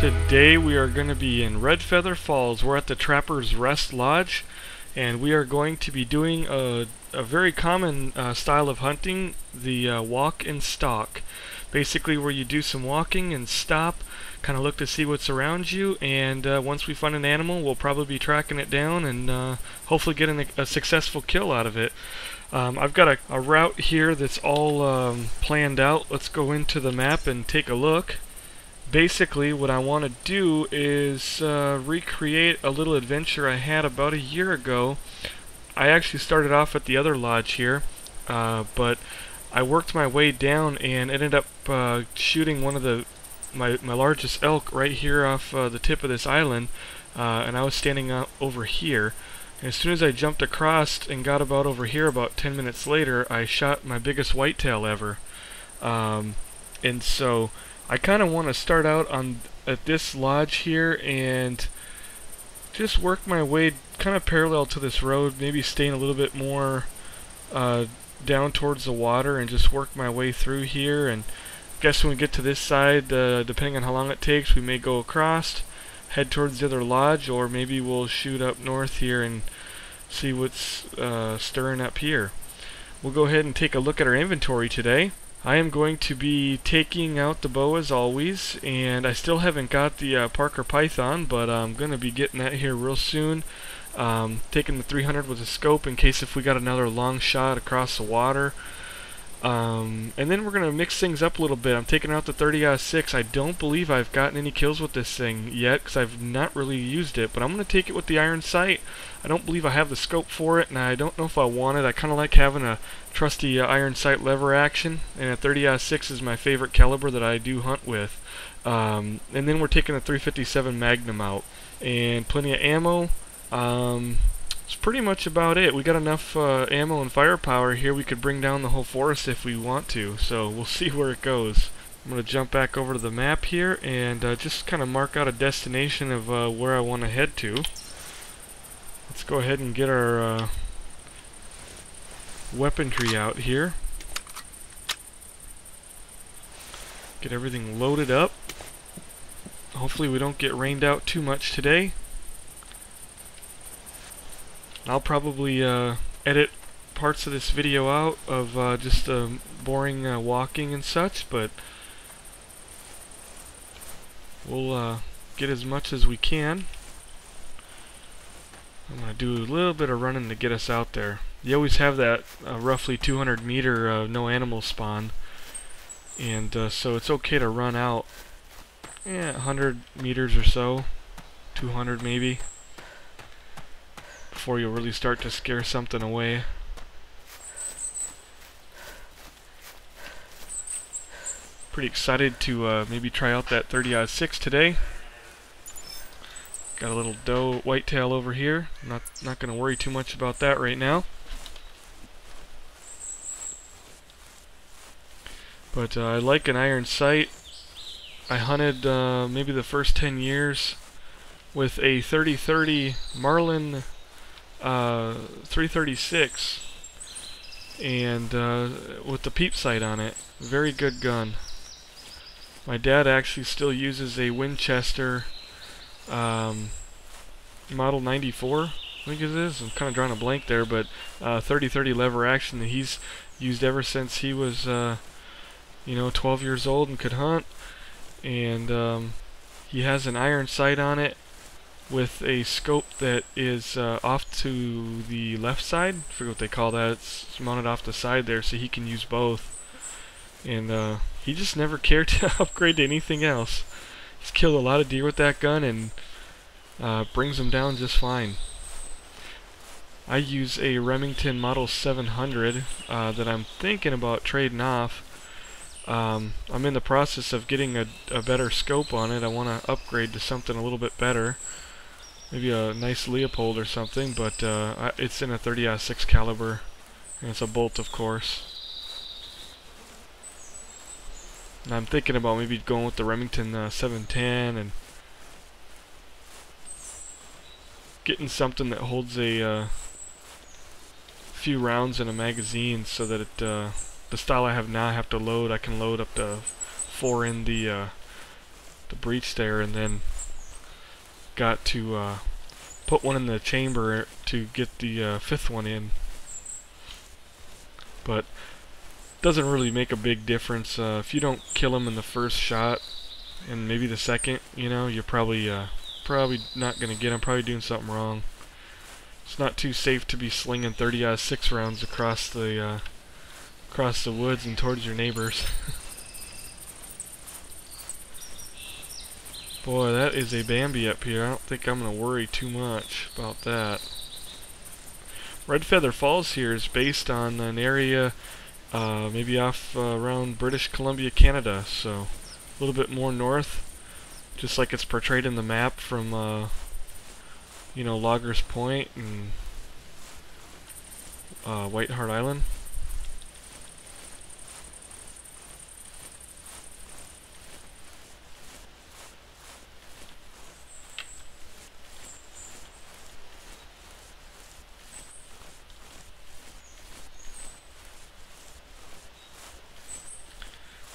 Today we are going to be in Red Feather Falls. We're at the Trapper's Rest Lodge, and we are going to be doing a very common style of hunting, the walk and stalk. Basically where you do some walking and stop, kind of look to see what's around you, and once we find an animal we'll probably be tracking it down and hopefully getting a successful kill out of it. I've got a route here that's all planned out. Let's go into the map and take a look. Basically what I want to do is recreate a little adventure I had about a year ago. I actually started off at the other lodge here, but I worked my way down and ended up shooting one of my largest elk right here off the tip of this island, and I was standing over here. And as soon as I jumped across and got about over here, about 10 minutes later, I shot my biggest whitetail ever. And so I kind of want to start out at this lodge here and just work my way kind of parallel to this road, maybe staying a little bit more down towards the water and just work my way through here. And I guess when we get to this side, depending on how long it takes, we may go across, head towards the other lodge, or maybe we'll shoot up north here and see what's stirring up here. We'll go ahead and take a look at our inventory today. I am going to be taking out the bow as always, and I still haven't got the Parker Python, but I'm going to be getting that here real soon. Taking the 300 with a scope in case if we got another long shot across the water. And then we're going to mix things up a little bit. I'm taking out the 30-06. I don't believe I've gotten any kills with this thing yet because I've not really used it, but I'm going to take it with the iron sight. I don't believe I have the scope for it, and I don't know if I want it. I kind of like having a trusty iron sight lever action, and a 30-06 is my favorite caliber that I do hunt with. And then we're taking a 357 Magnum out, and plenty of ammo. That's pretty much about it. We got enough ammo and firepower here. We could bring down the whole forest if we want to, so we'll see where it goes. I'm going to jump back over to the map here and just kind of mark out a destination of where I want to head to. Let's go ahead and get our weaponry out here. Get everything loaded up. Hopefully we don't get rained out too much today. I'll probably edit parts of this video out of just boring walking and such, but we'll get as much as we can. I'm going to do a little bit of running to get us out there. You always have that roughly 200 meter no animal spawn, and so it's okay to run out 100 meters or so, 200 maybe, before you'll really start to scare something away. Pretty excited to maybe try out that 30-06 today. Got a little doe whitetail over here. Not going to worry too much about that right now. But I like an iron sight. I hunted maybe the first 10 years with a 30-30 Marlin 336 and with the peep sight on it. Very good gun. My dad actually still uses a Winchester model 94, I think it is. I'm kind of drawing a blank there, but 30-30 lever action that he's used ever since he was 12 years old and could hunt. And he has an iron sight on it with a scope that is off to the left side. I forget what they call that. It's mounted off the side there, so he can use both. And he just never cared to upgrade to anything else. He's killed a lot of deer with that gun and brings them down just fine. I use a Remington Model 700 that I'm thinking about trading off. I'm in the process of getting a better scope on it. I want to upgrade to something a little bit better. Maybe a nice Leopold or something, but it's in a 30-06 caliber, and it's a bolt, of course. And I'm thinking about maybe going with the Remington 710 and getting something that holds a few rounds in a magazine, so that it, the style I have now, I have to load. I can load up to 4 in the breech there, and then got to put one in the chamber to get the fifth one in. But doesn't really make a big difference. If you don't kill him in the first shot, and maybe the second, you know, you're probably not gonna get him. Probably doing something wrong. It's not too safe to be slinging 30-06 rounds across the woods and towards your neighbors. Boy, that is a Bambi up here. I don't think I'm gonna worry too much about that. Red Feather Falls here is based on an area maybe off around British Columbia, Canada, so a little bit more north, just like it's portrayed in the map from you know, Loggers Point and White Hart Island.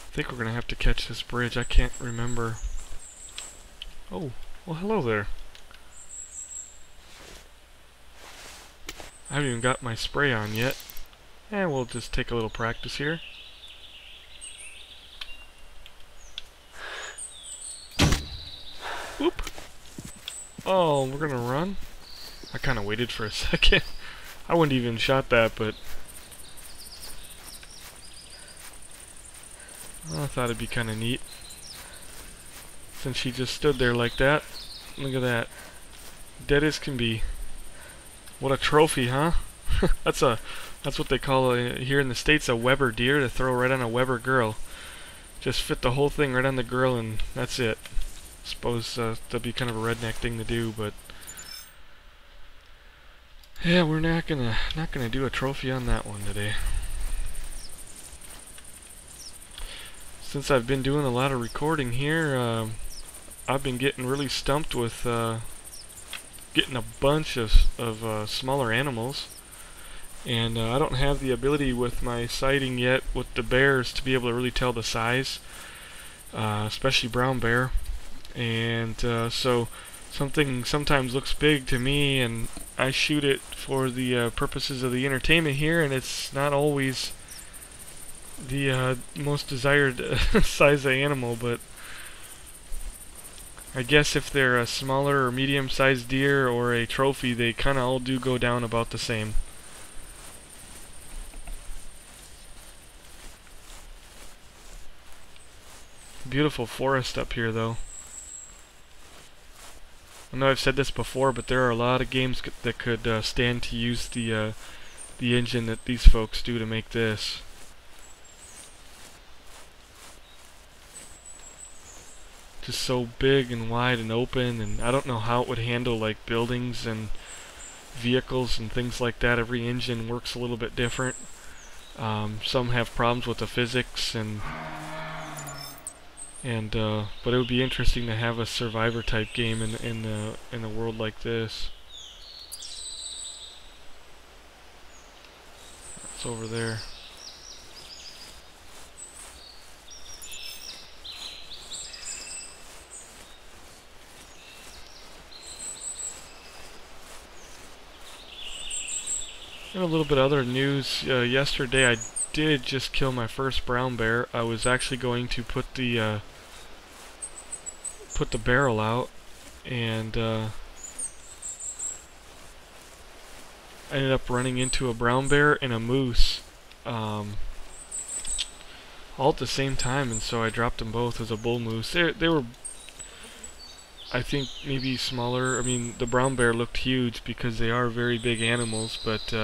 I think we're gonna have to catch this bridge. I can't remember. Oh, well, hello there. I haven't even got my spray on yet. And we'll just take a little practice here. Oop! Oh, we're gonna run? I kinda waited for a second. I wouldn't even shot that, but I thought it'd be kinda neat. Since she just stood there like that. Look at that. Dead as can be. What a trophy, huh? That's what they call here in the States a Weber deer, to throw right on a Weber girl. Just fit the whole thing right on the girl and that's it. Suppose that'd be kind of a redneck thing to do, but yeah, we're not gonna do a trophy on that one today. Since I've been doing a lot of recording here, I've been getting really stumped with getting a bunch of smaller animals, and I don't have the ability with my sighting yet with the bears to be able to really tell the size, especially brown bear, and so something sometimes looks big to me and I shoot it for the purposes of the entertainment here, and it's not always the most desired size of animal, but I guess if they're a smaller or medium-sized deer or a trophy, they kind of all do go down about the same. Beautiful forest up here, though. I know I've said this before, but there are a lot of games that could stand to use the engine that these folks do to make this. Just so big and wide and open, and I don't know how it would handle like buildings and vehicles and things like that. Every engine works a little bit different. Some have problems with the physics, but it would be interesting to have a survivor type game in a world like this. It's over there. And a little bit other news. Yesterday I did just kill my first brown bear. I was actually going to put the barrel out, and I ended up running into a brown bear and a moose all at the same time, and so I dropped them both as a bull moose. They were, I think, maybe smaller. I mean, the brown bear looked huge because they are very big animals, but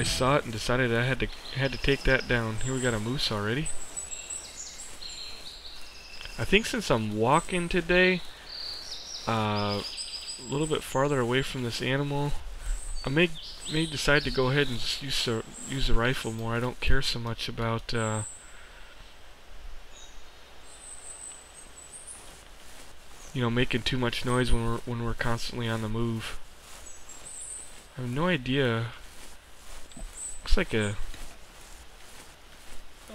I saw it and decided I had to take that down. Here we got a moose already. I think since I'm walking today, a little bit farther away from this animal, I may decide to go ahead and just use the rifle more. I don't care so much about you know, making too much noise when we're constantly on the move. I have no idea. Looks like a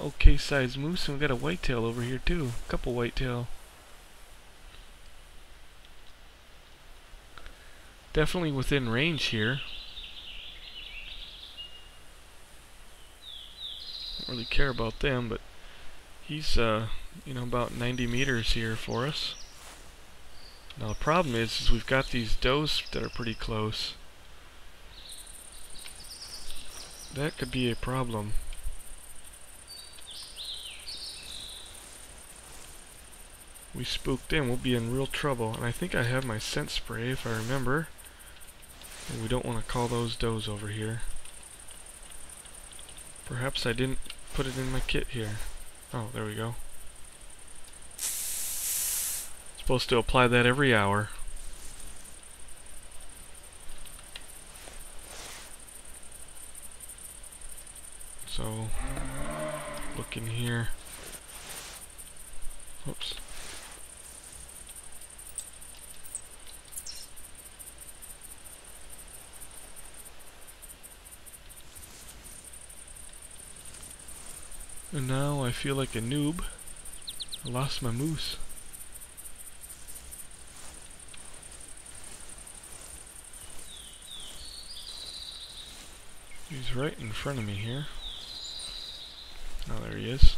okay sized moose, and we got a whitetail over here too. A couple whitetail. Definitely within range here. Don't really care about them, but he's you know, about 90 meters here for us. Now the problem is we've got these does that are pretty close. That could be a problem. We spooked in, we'll be in real trouble. And I think I have my scent spray if I remember. And we don't want to call those does over here. Perhaps I didn't put it in my kit here. Oh, there we go. Supposed to apply that every hour. So, look in here. Oops. And now I feel like a noob. I lost my moose. He's right in front of me here. Oh, there he is.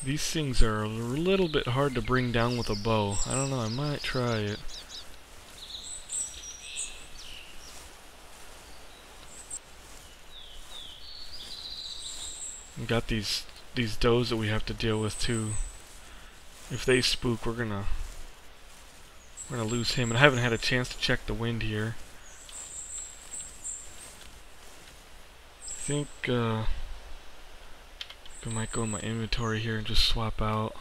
These things are a little bit hard to bring down with a bow. I don't know, I might try it. We got these does that we have to deal with too. If they spook, we're gonna lose him. And I haven't had a chance to check the wind here. I think I might go in my inventory here and just swap out.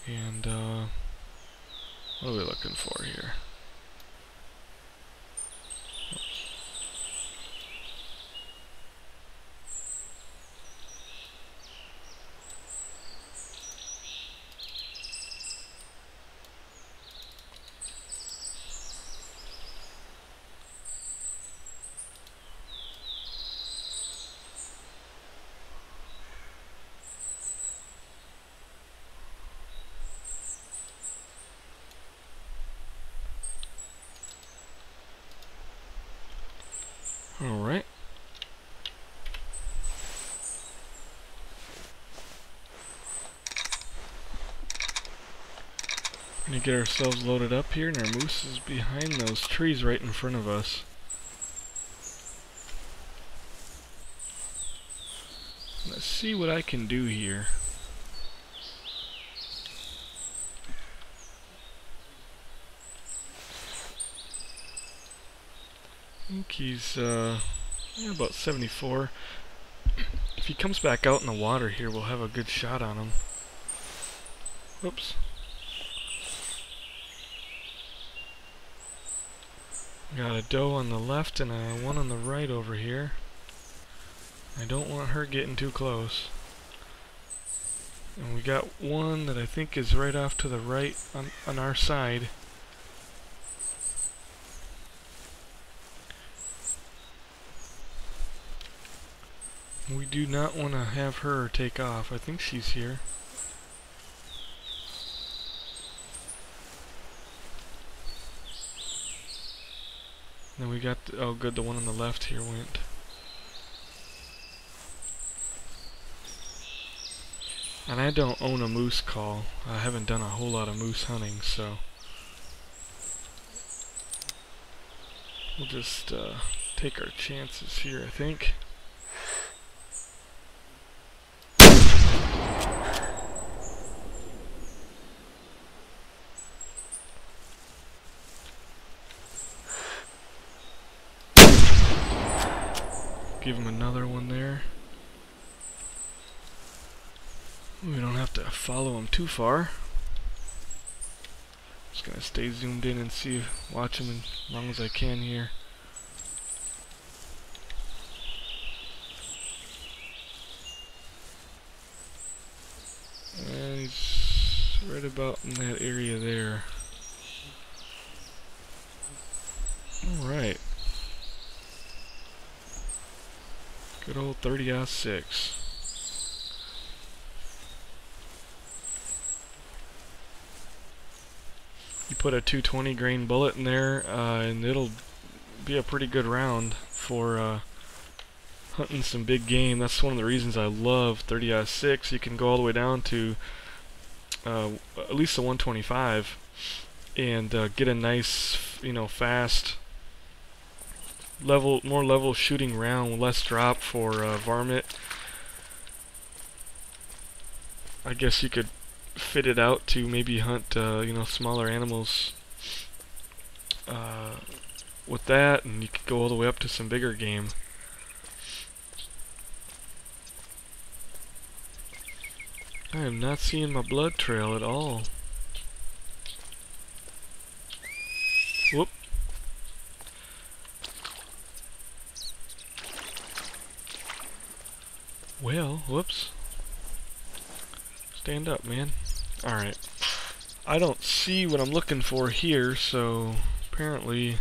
And what are we looking for here? Alright. Gonna get ourselves loaded up here, and our moose is behind those trees right in front of us. Let's see what I can do here. I think he's yeah, about 74. If he comes back out in the water here, we'll have a good shot on him. Whoops. Got a doe on the left and one on the right over here. I don't want her getting too close. And we got one that I think is right off to the right on our side. We do not want to have her take off. I think she's here. Then we got, oh good, the one on the left here went. And I don't own a moose call. I haven't done a whole lot of moose hunting, so we'll just take our chances here, I think. Give him another one there. We don't have to follow him too far. Just gonna stay zoomed in and see, watch him as long as I can here. And he's right about in that area there. Alright. Good old 30-06. You put a 220 grain bullet in there, and it'll be a pretty good round for hunting some big game. That's one of the reasons I love 30-06. You can go all the way down to at least a 125 and get a nice, you know, fast, more level shooting round, less drop for varmint. I guess you could fit it out to maybe hunt, you know, smaller animals with that, and you could go all the way up to some bigger game. I am not seeing my blood trail at all. Whoop. Well, whoops. Stand up, man. Alright. I don't see what I'm looking for here, so apparently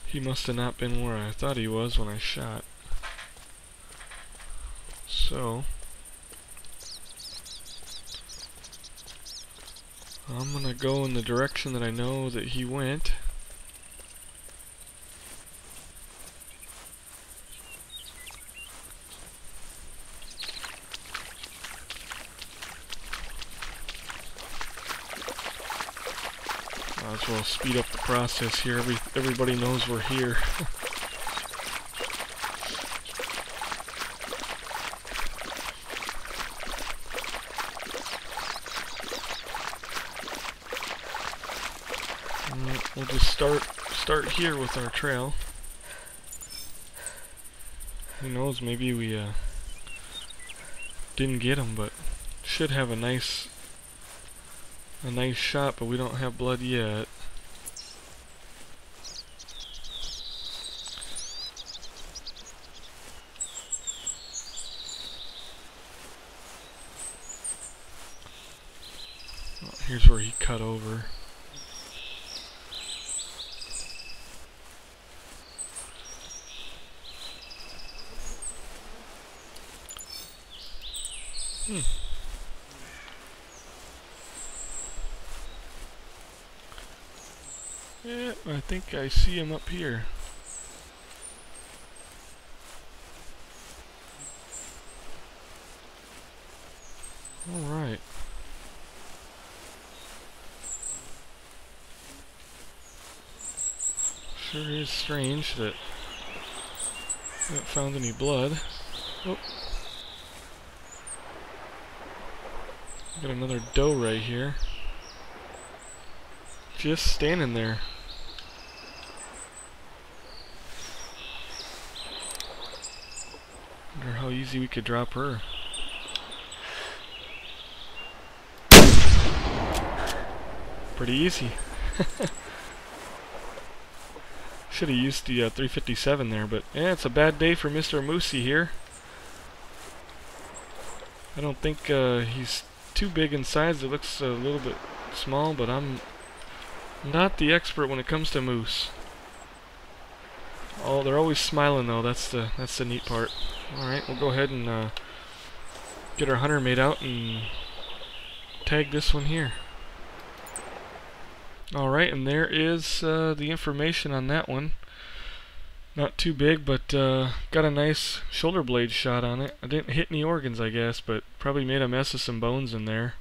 he must have not been where I thought he was when I shot. So I'm gonna go in the direction that I know that he went. Might as well speed up the process here. Everybody knows we're here. We'll just start here with our trail. Who knows? Maybe we didn't get him, but should have a nice shot, but we don't have blood yet. Oh, here's where he cut over. Yeah, I think I see him up here. Alright. Sure is strange that I haven't found any blood. Oh. Got another doe right here. Just standing there. Wonder how easy we could drop her. Pretty easy. Should have used the 357 there, but yeah, it's a bad day for Mr. Moosey here. I don't think he's too big in size. It looks a little bit small, but I'm not the expert when it comes to moose. Oh, they're always smiling though. That's the neat part. All right, we'll go ahead and get our hunter made out and tag this one here. All right, and there is the information on that one. Not too big, but got a nice shoulder blade shot on it. I didn't hit any organs, I guess, but probably made a mess of some bones in there.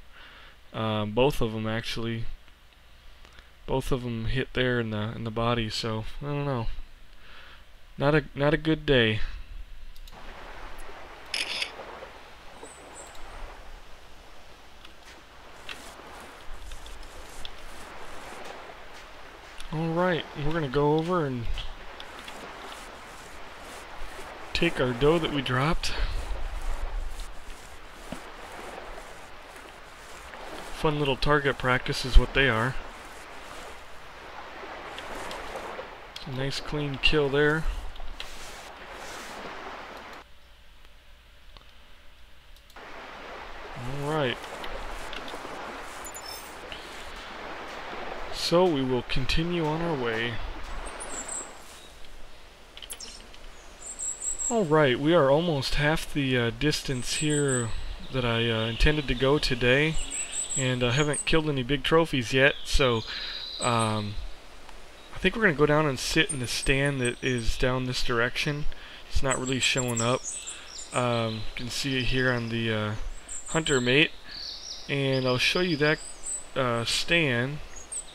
Both of them actually. Both of them hit there in the body, so I don't know. Not a good day. Alright, we're gonna go over and take our doe that we dropped. Fun little target practice is what they are. Nice clean kill there. Alright. So we will continue on our way. Alright, we are almost half the distance here that I intended to go today, and I haven't killed any big trophies yet, so I think we're going to go down and sit in the stand that is down this direction. It's not really showing up. You can see it here on the Hunter Mate, and I'll show you that stand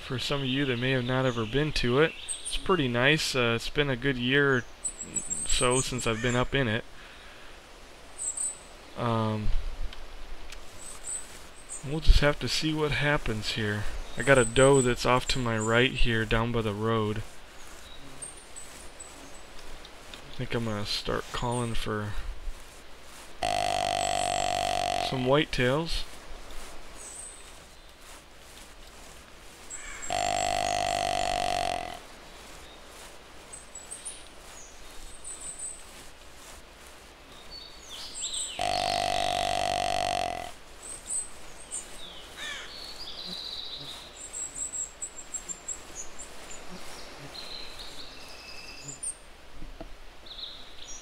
for some of you that may have not ever been to it. It's pretty nice. It's been a good year or so since I've been up in it. We'll just have to see what happens here. I got a doe that's off to my right here down by the road. I think I'm gonna start calling for some whitetails.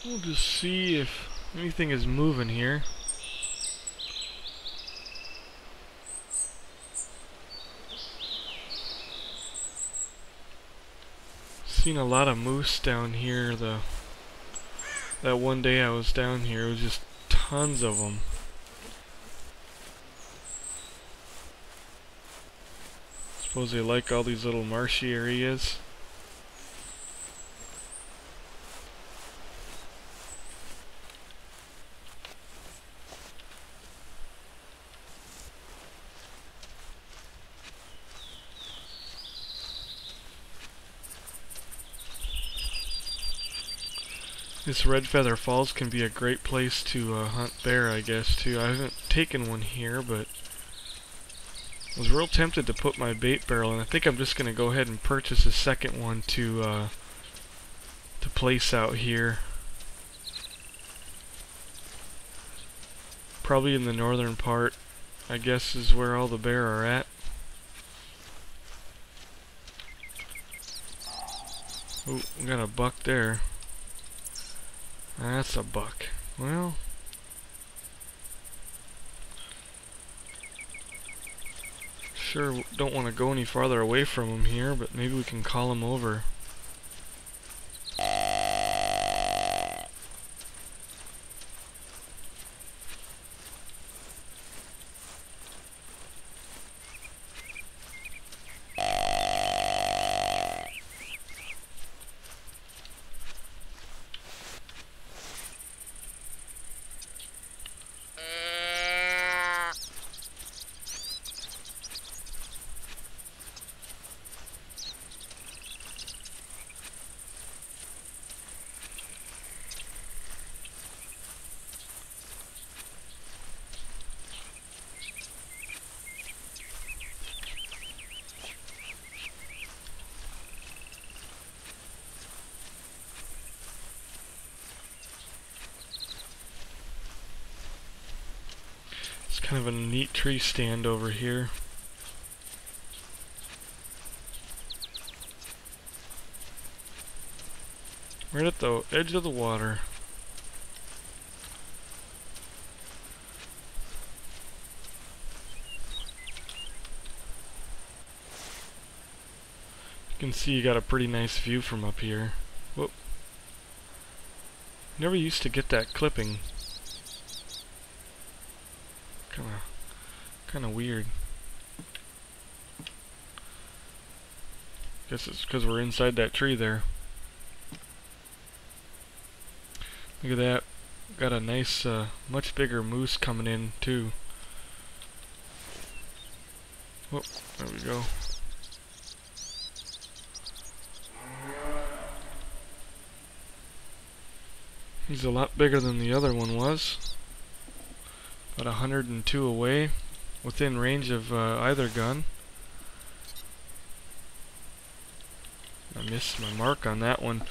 We'll just see if anything is moving here. Seen a lot of moose down here. That one day I was down here, it was just tons of them. Suppose they like all these little marshy areas. This Red Feather Falls can be a great place to hunt bear, I guess, too. I haven't taken one here, but I was real tempted to put my bait barrel, and I think I'm just going to go ahead and purchase a second one to place out here. Probably in the northern part, I guess, is where all the bear are at. Oh, we got a buck there. That's a buck. Well, sure don't want to go any farther away from him here, but maybe we can call him over. It's kind of a neat tree stand over here. Right at the edge of the water. You can see you got a pretty nice view from up here. Whoop. Never used to get that clipping. Kinda weird. Guess it's because we're inside that tree there. Look at that. Got a nice, much bigger moose coming in too. Whoop, there we go. He's a lot bigger than the other one was. About 102 away, within range of either gun. I missed my mark on that one.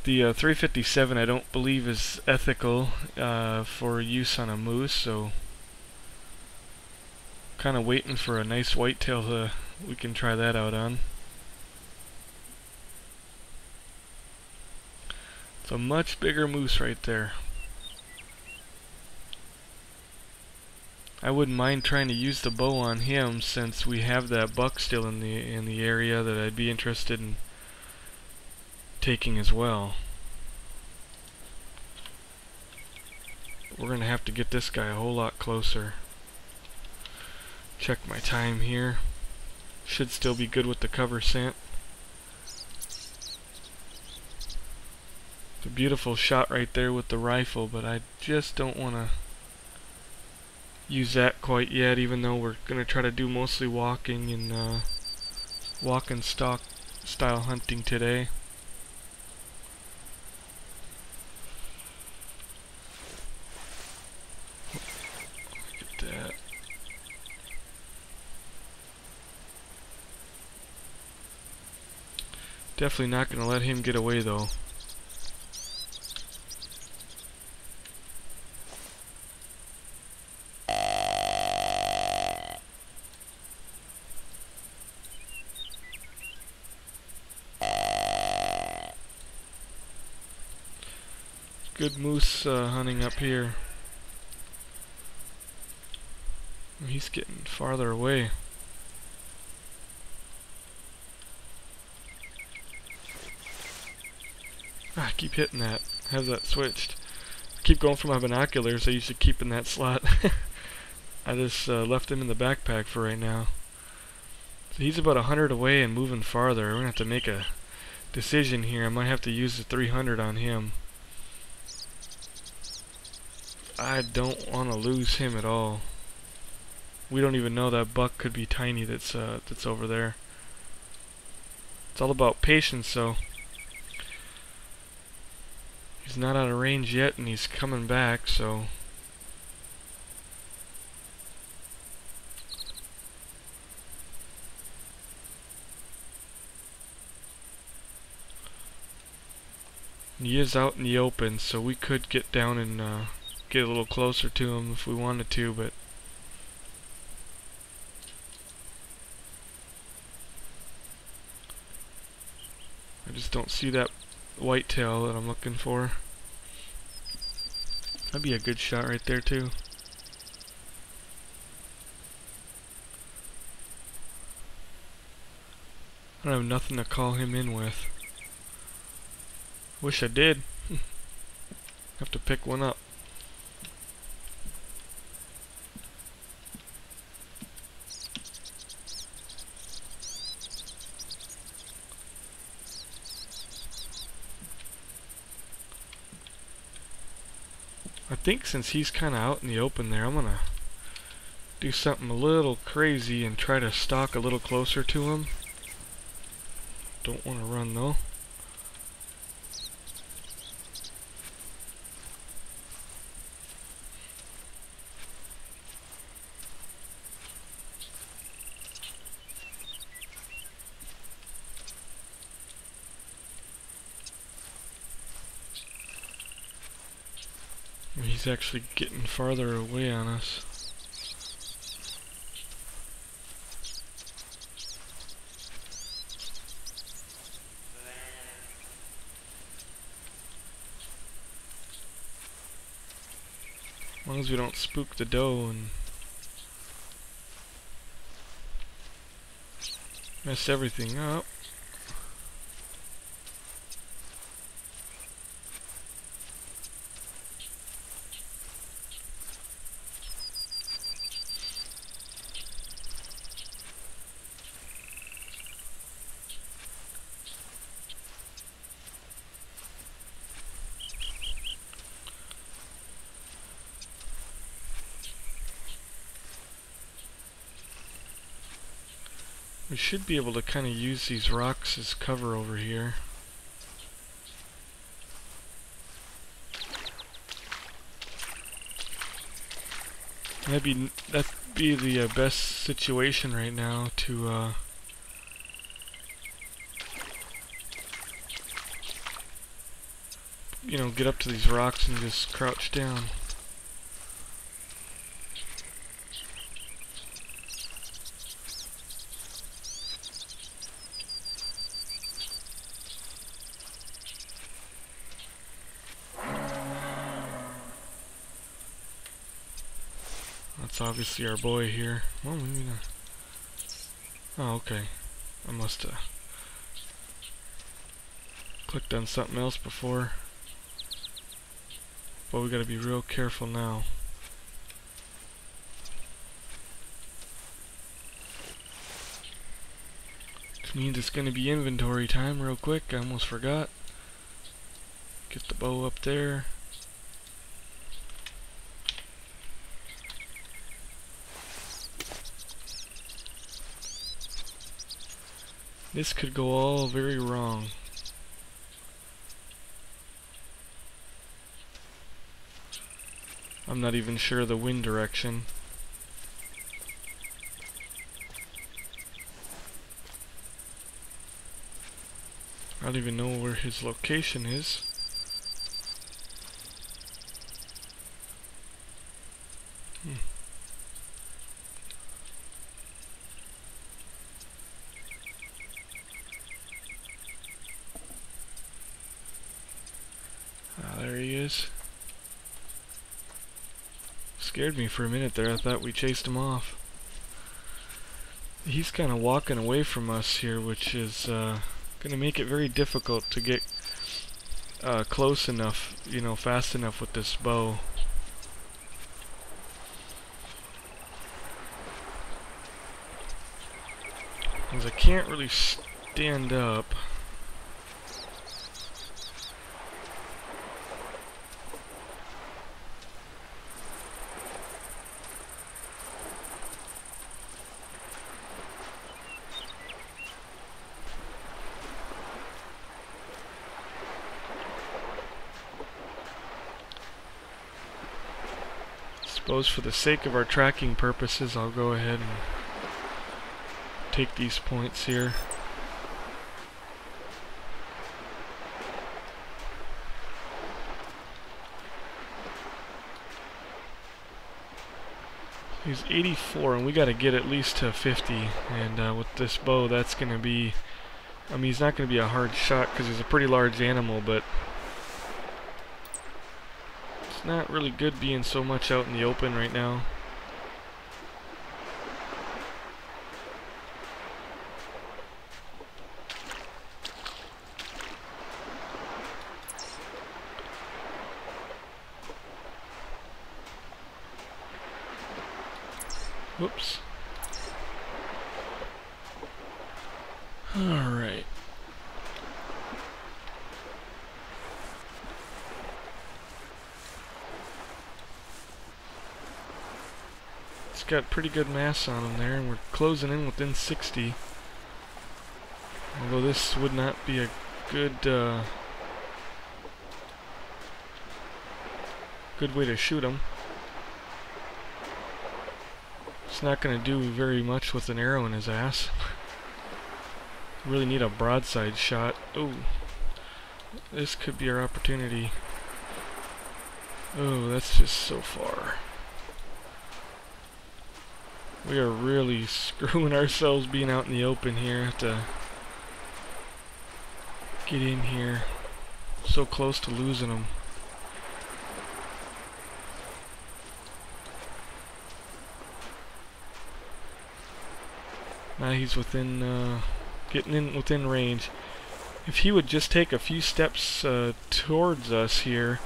The 357 I don't believe is ethical for use on a moose, so kind of waiting for a nice whitetail we can try that out on. It's a much bigger moose right there. I wouldn't mind trying to use the bow on him since we have that buck still in the area that I'd be interested in taking as well. We're gonna have to get this guy a whole lot closer. Check my time here. Should still be good with the cover scent. It's a beautiful shot right there with the rifle, but I just don't want to use that quite yet, even though we're going to try to do mostly walking and walk and stalk style hunting today. Look at that. Definitely not going to let him get away though. Good moose hunting up here. He's getting farther away. I keep hitting that. Have that switched. I keep going for my binoculars. I used to keep in that slot. I just left him in the backpack for right now. So he's about 100 away and moving farther. We're gonna have to make a decision here. I might have to use the 300 on him. I don't want to lose him at all. We don't even know that buck could be tiny that's over there. It's all about patience, so he's not out of range yet and he's coming back, so he is out in the open, so we could get down and get a little closer to him if we wanted to, but I just don't see that whitetail that I'm looking for. That'd be a good shot right there too. I don't have nothing to call him in with. Wish I did. Have to pick one up. I think since he's kind of out in the open there, I'm gonna do something a little crazy and try to stalk a little closer to him. Don't want to run though. He's actually getting farther away on us. As long as we don't spook the doe and mess everything up. We should be able to kind of use these rocks as cover over here. That'd be the best situation right now to you know, get up to these rocks and just crouch down. That's obviously our boy here. Well, maybe not. Oh, okay. I must have clicked on something else before. But we gotta be real careful now. Which means it's gonna be inventory time real quick. I almost forgot. Get the bow up there. This could go all very wrong. I'm not even sure of the wind direction. I don't even know where his location is. There he is. Scared me for a minute there. I thought we chased him off. He's kind of walking away from us here, which is going to make it very difficult to get close enough, you know, fast enough with this bow. Because I can't really stand up. Suppose for the sake of our tracking purposes, I'll go ahead and take these points here. He's 84, and we got to get at least to 50. And with this bow, that's going to be... I mean, he's not going to be a hard shot because he's a pretty large animal, but it's not really good being so much out in the open right now. Whoops. Alright. It's got pretty good mass on him there, and we're closing in within 60. Although this would not be a good good way to shoot him. It's not going to do very much with an arrow in his ass. Really need a broadside shot. Oh, this could be our opportunity. Oh, that's just so far. We are really screwing ourselves being out in the open here. Have to get in here. So close to losing them. Now he's within, getting in within range. If he would just take a few steps towards us here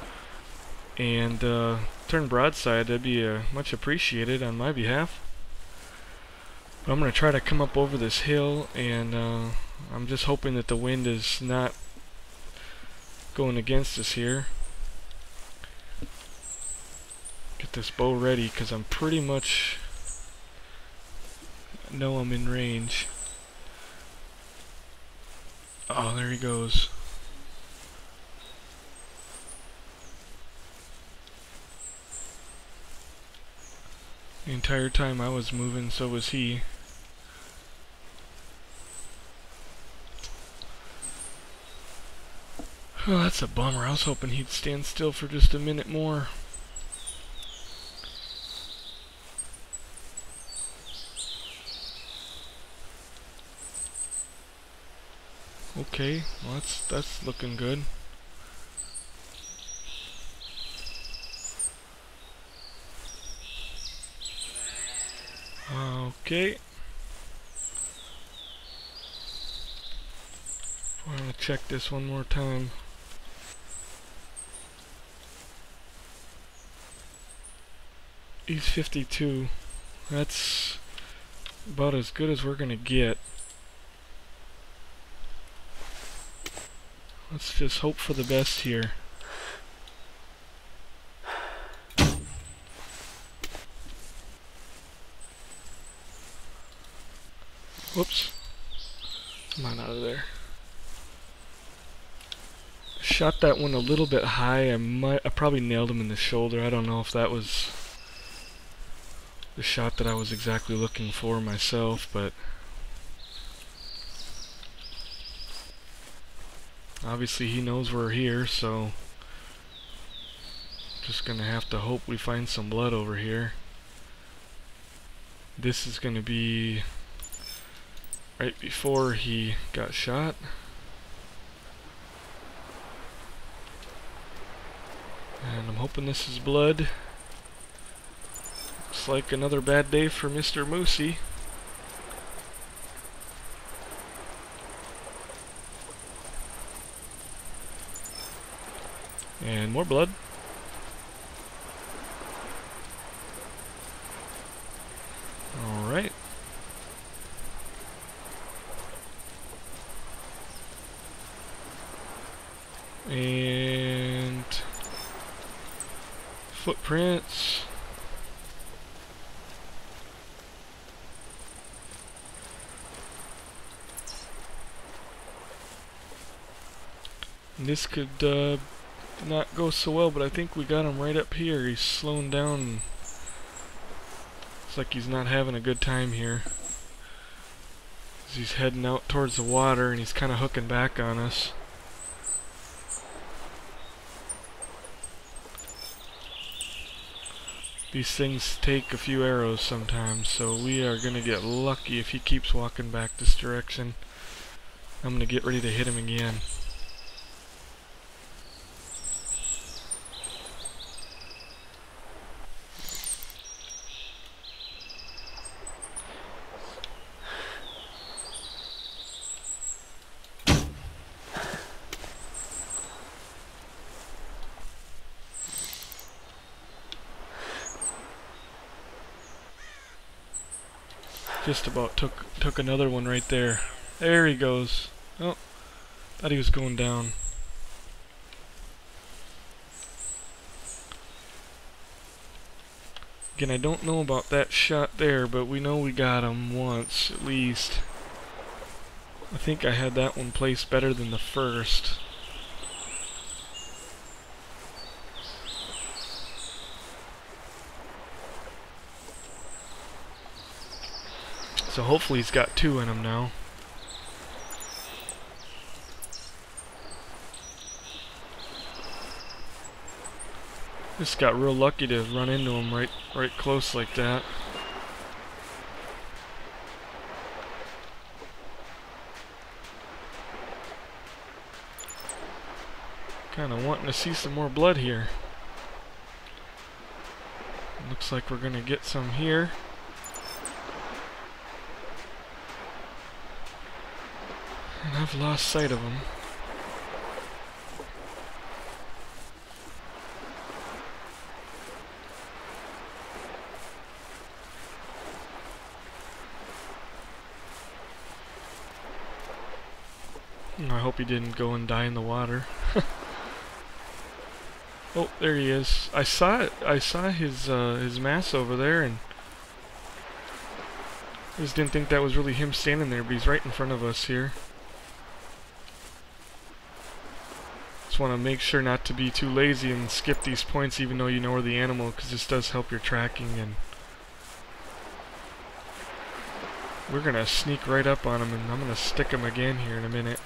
and turn broadside, that'd be much appreciated on my behalf. But I'm going to try to come up over this hill, and I'm just hoping that the wind is not going against us here. Get this bow ready, because I'm pretty much... know I'm in range. Oh, there he goes. The entire time I was moving, so was he. Oh, that's a bummer. I was hoping he'd stand still for just a minute more. Okay, well that's looking good. Okay. I'm gonna check this one more time. He's 52. That's about as good as we're gonna get. Let's just hope for the best here. Whoops. Come on out of there. Shot that one a little bit high. I probably nailed him in the shoulder. I don't know if that was the shot that I was exactly looking for myself, but obviously he knows we're here, so just gonna have to hope we find some blood over here. This is gonna be right before he got shot. And I'm hoping this is blood. Looks like another bad day for Mr. Moosey. And more blood. Alright. And footprints. This could not go so well, but I think we got him right up here. He's slowing down. Looks like he's not having a good time here. He's heading out towards the water and he's kind of hooking back on us. These things take a few arrows sometimes, so we are going to get lucky if he keeps walking back this direction. I'm going to get ready to hit him again. Just about took another one right there. There he goes. Oh, thought he was going down. Again, I don't know about that shot there, but we know we got him once at least. I think I had that one placed better than the first. So hopefully he's got two in him now. Just got real lucky to run into him right close like that. Kind of wanting to see some more blood here. Looks like we're gonna get some here. And I've lost sight of him. I hope he didn't go and die in the water. Oh, there he is. I saw it. I saw his mass over there, and I just didn't think that was really him standing there, but he's right in front of us here. Just want to make sure not to be too lazy and skip these points even though you know where the animal, because this does help your tracking and We're gonna sneak right up on him, and I'm gonna stick him again here in a minute.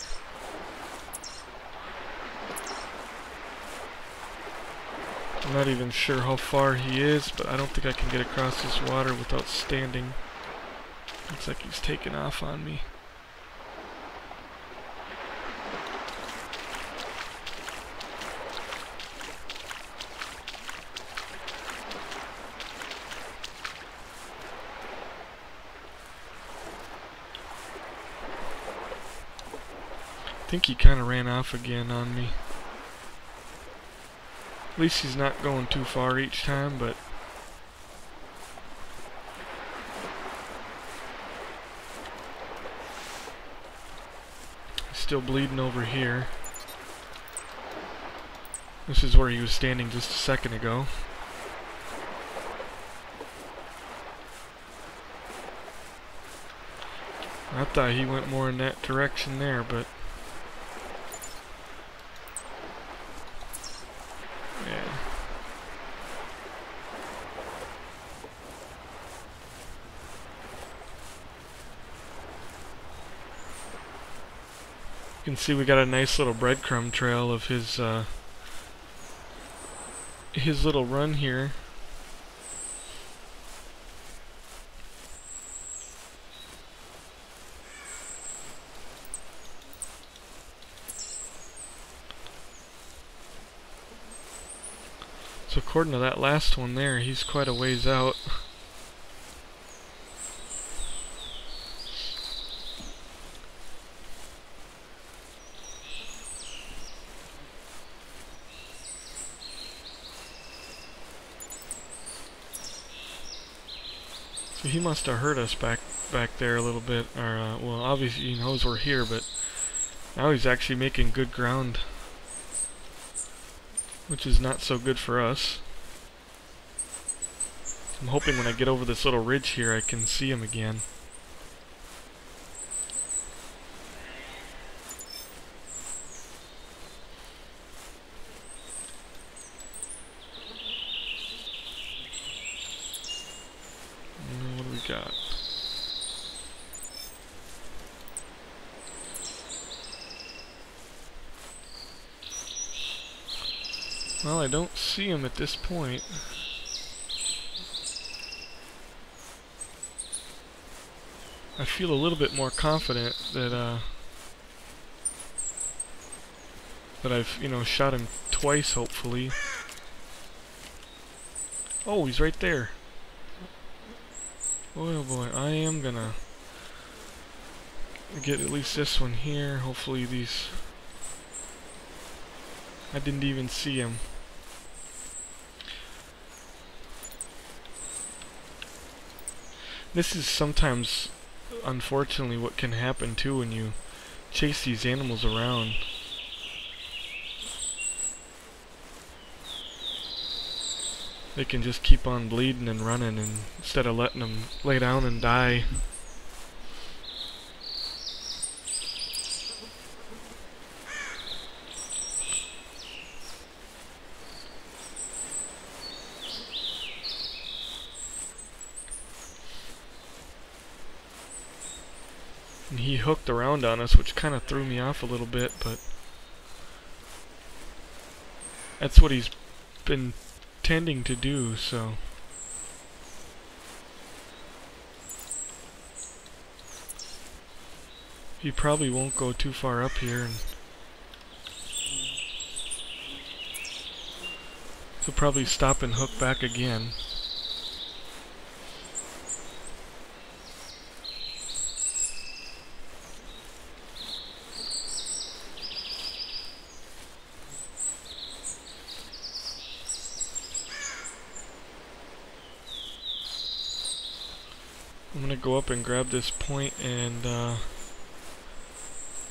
I'm not even sure how far he is, but I don't think I can get across this water without standing. Looks like he's taking off on me. I think he kind of ran off again on me. At least he's not going too far each time, but he's still bleeding over here. This is where he was standing just a second ago. I thought he went more in that direction there, but yeah. You can see we got a nice little breadcrumb trail of his little run here. So according to that last one there, he's quite a ways out. So he must have heard us back there a little bit, or well, obviously he knows we're here, but now he's actually making good ground, which is not so good for us. I'm hoping when I get over this little ridge here I can see him again. What do we got? Well, I don't see him at this point. I feel a little bit more confident that I've, you know, shot him twice, hopefully. Oh, he's right there. Oh boy, I am gonna get at least this one here. Hopefully these... I didn't even see him. This is sometimes, unfortunately, what can happen too when you chase these animals around. They can just keep on bleeding and running, and instead of letting them lay down and die. And he hooked around on us, which kind of threw me off a little bit, but that's what he's been tending to do, so he probably won't go too far up here, and he'll probably stop and hook back again. I'm gonna go up and grab this point, and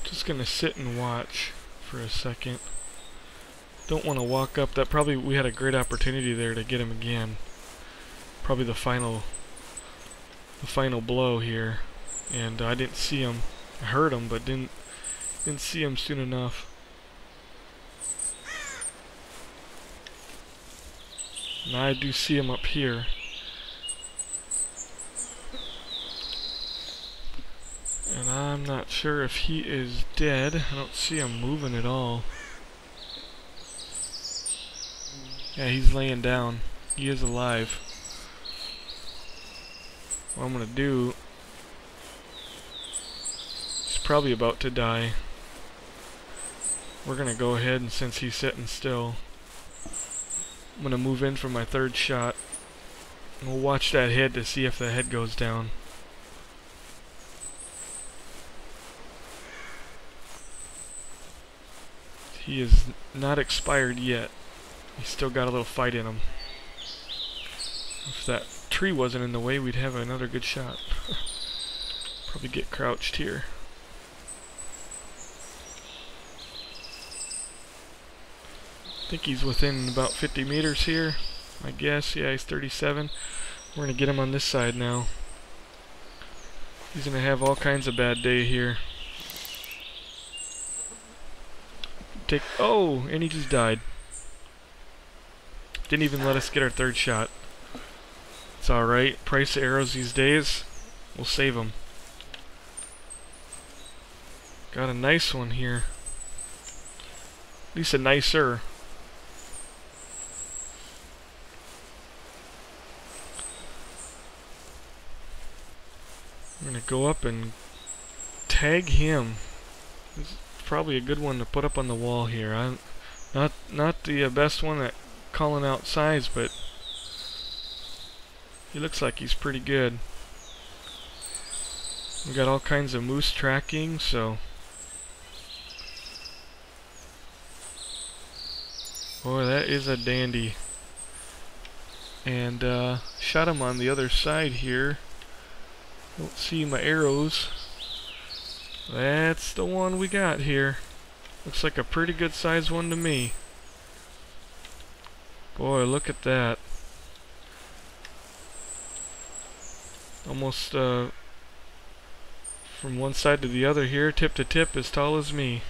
just gonna sit and watch for a second. Don't want to walk up. That probably, we had a great opportunity there to get him again. Probably the final blow here, and I didn't see him. I heard him, but didn't see him soon enough. Now I do see him up here. And I'm not sure if he is dead. I don't see him moving at all. Yeah, he's laying down. He is alive. What I'm gonna do... He's probably about to die. We're gonna go ahead, and since he's sitting still, I'm gonna move in for my third shot. And we'll watch that head to see if the head goes down. He is not expired yet. He's still got a little fight in him. If that tree wasn't in the way, we'd have another good shot. Probably get crouched here. I think he's within about 50 meters here. I guess, yeah, he's 37. We're gonna get him on this side now. He's gonna have all kinds of bad day here. Oh, and he just died. Didn't even let us get our third shot. It's alright. Price of arrows these days. We'll save them. Got a nice one here. At least a nicer. I'm gonna go up and tag him. This is probably a good one to put up on the wall here. I'm not the best one at calling out size, but he looks like he's pretty good. We got all kinds of moose tracking, so boy, that is a dandy. And shot him on the other side here. Don't see my arrows. That's the one we got here. Looks like a pretty good sized one to me. Boy, look at that. Almost from one side to the other here, tip to tip, as tall as me.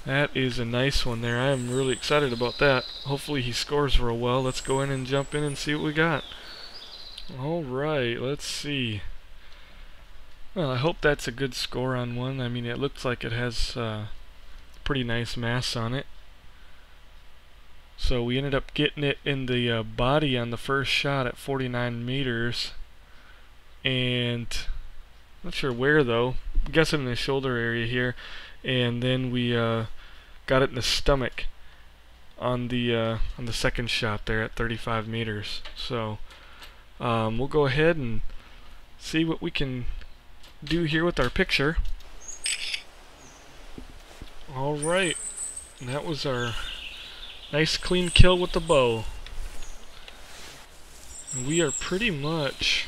That is a nice one there. I am really excited about that. Hopefully he scores real well. Let's go in and jump in and see what we got. Alright, let's see. Well, I hope that's a good score on one. I mean, it looks like it has pretty nice mass on it. So we ended up getting it in the body on the first shot at 49 meters. And not sure where though. I'm guessing in the shoulder area here. And then we got it in the stomach on the second shot there at 35 meters. So we'll go ahead and see what we can do here with our picture. Alright, that was our nice clean kill with the bow. And we are pretty much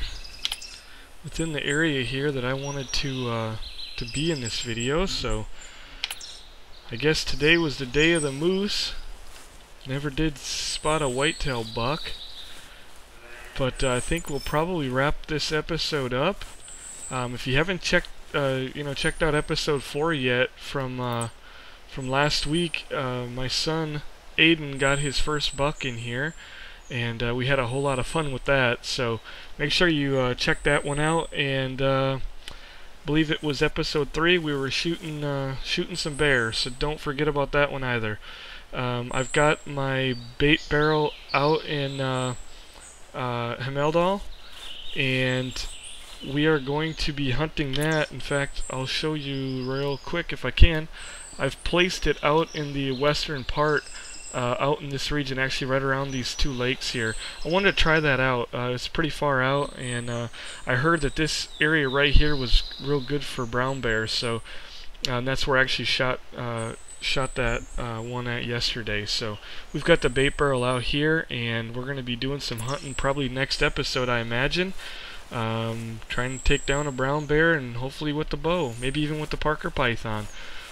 within the area here that I wanted to be in this video, so I guess today was the day of the moose. Never did spot a whitetail buck, but I think we'll probably wrap this episode up. If you haven't checked out episode 4 yet from last week, my son Aiden got his first buck in here, and we had a whole lot of fun with that. So make sure you check that one out. And I believe it was episode 3. We were shooting some bears, so don't forget about that one either. I've got my bait barrel out in Hemeldal, and we are going to be hunting that. In fact, I'll show you real quick if I can. I've placed it out in the western part, out in this region, actually right around these two lakes here. I wanted to try that out. It's pretty far out, and I heard that this area right here was real good for brown bears, so that's where I actually shot that one at yesterday. So we've got the bait barrel out here, and we're going to be doing some hunting probably next episode, I imagine. Trying to take down a brown bear, and hopefully with the bow, maybe even with the Parker python.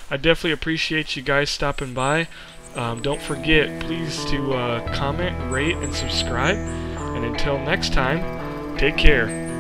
I definitely appreciate you guys stopping by. Don't forget, please, to comment, rate, and subscribe. And until next time, take care.